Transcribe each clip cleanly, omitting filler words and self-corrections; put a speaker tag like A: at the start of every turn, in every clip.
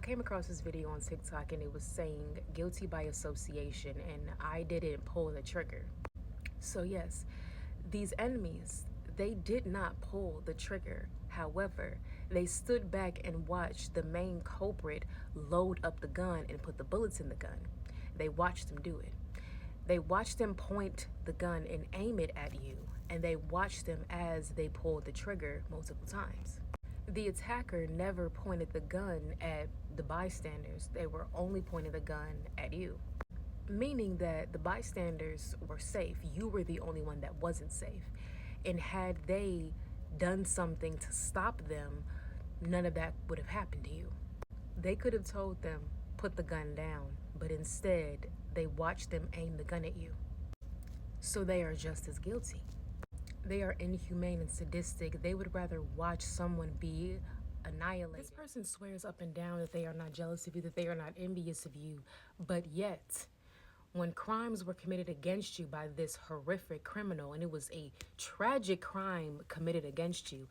A: came across this video on TikTok and it was saying guilty by association, and I didn't pull the trigger. So, yes, these enemies, they did not pull the trigger. However, they stood back and watched the main culprit load up the gun and put the bullets in the gun. They watched him do it. They watched them point the gun and aim it at you, and they watched them as they pulled the trigger multiple times. The attacker never pointed the gun at the bystanders. They were only pointing the gun at you, meaning that the bystanders were safe. You were the only one that wasn't safe. And had they done something to stop them, none of that would have happened to you. They could have told them, put the gun down, but instead they watched them aim the gun at you. So they are just as guilty. They are inhumane and sadistic. They would rather watch someone be annihilated. This person swears up and down that they are not jealous of you, that they are not envious of you, but yet, when crimes were committed against you by this horrific criminal, and it was a tragic crime committed against you,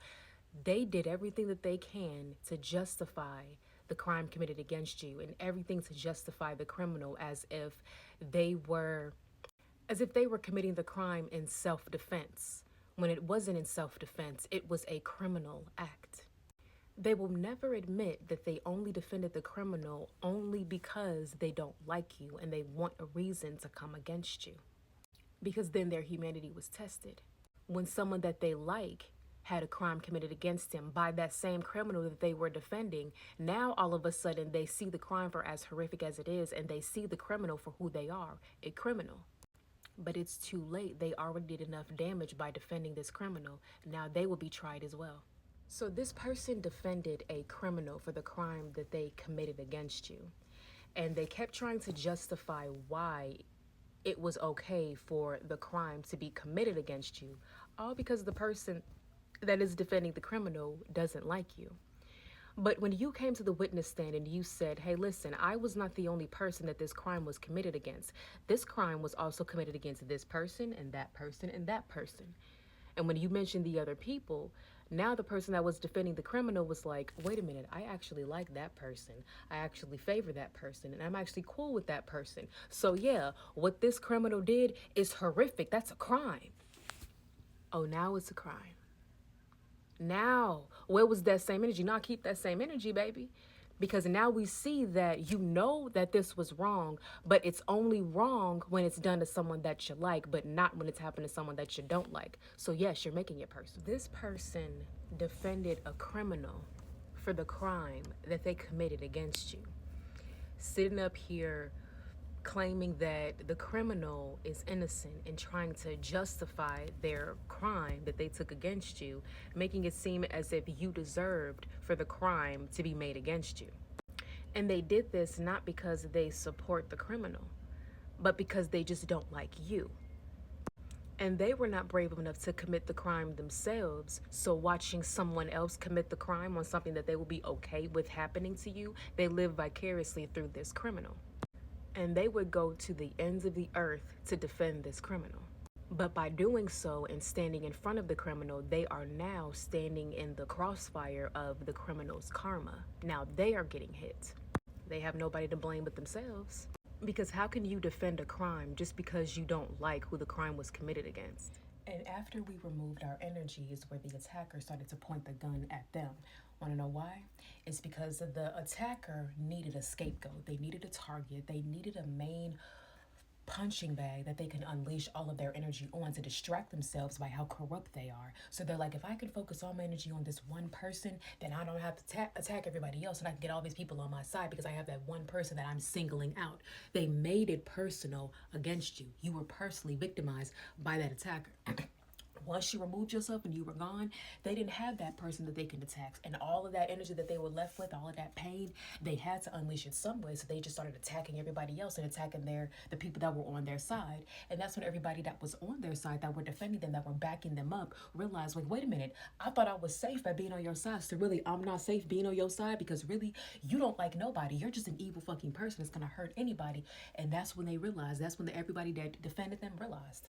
A: they did everything that they can to justify the crime committed against you, and everything to justify the criminal as if they were committing the crime in self-defense, when it wasn't in self-defense, it was a criminal act. They will never admit that they only defended the criminal only because they don't like you and they want a reason to come against you, because then their humanity was tested. When someone that they like had a crime committed against him by that same criminal that they were defending, now all of a sudden they see the crime for as horrific as it is, and they see the criminal for who they are, a criminal. But it's too late. They already did enough damage by defending this criminal. Now they will be tried as well. So this person defended a criminal for the crime that they committed against you. And they kept trying to justify why it was okay for the crime to be committed against you, all because the person that is defending the criminal doesn't like you. But when you came to the witness stand and you said, hey, listen, I was not the only person that this crime was committed against. This crime was also committed against this person and that person and that person. And when you mentioned the other people, now the person that was defending the criminal was like, wait a minute, I actually like that person. I actually favor that person, and I'm actually cool with that person. So yeah, what this criminal did is horrific. That's a crime. Oh, now it's a crime. Now, where was that same energy? Now keep that same energy, baby. Because now we see that you know that this was wrong, but it's only wrong when it's done to someone that you like, but not when it's happened to someone that you don't like. So yes, you're making it personal. This person defended a criminal for the crime that they committed against you. Sitting up here claiming that the criminal is innocent and trying to justify their crime that they took against you, making it seem as if you deserved for the crime to be made against you. And they did this not because they support the criminal, but because they just don't like you. And they were not brave enough to commit the crime themselves, so watching someone else commit the crime on something that they will be okay with happening to you, they live vicariously through this criminal. And they would go to the ends of the earth to defend this criminal. But by doing so and standing in front of the criminal, they are now standing in the crossfire of the criminal's karma. Now they are getting hit. They have nobody to blame but themselves. Because how can you defend a crime just because you don't like who the crime was committed against? And after we removed our energy is where the attacker started to point the gun at them. Want to know why? It's because the attacker needed a scapegoat. They needed a target. They needed a main punching bag that they can unleash all of their energy on to distract themselves by how corrupt they are. So they're like, if I can focus all my energy on this one person, then I don't have to attack everybody else, and I can get all these people on my side because I have that one person that I'm singling out. They made it personal against you. You were personally victimized by that attacker. Once you removed yourself and you were gone, they didn't have that person that they can attack. And all of that energy that they were left with, all of that pain, they had to unleash it some way. So they just started attacking everybody else and attacking the people that were on their side. And that's when everybody that was on their side, that were defending them, that were backing them up, realized, like, wait a minute, I thought I was safe by being on your side. So really, I'm not safe being on your side because really, you don't like nobody. You're just an evil fucking person that's going to hurt anybody. And that's when they realized, that's when everybody that defended them realized.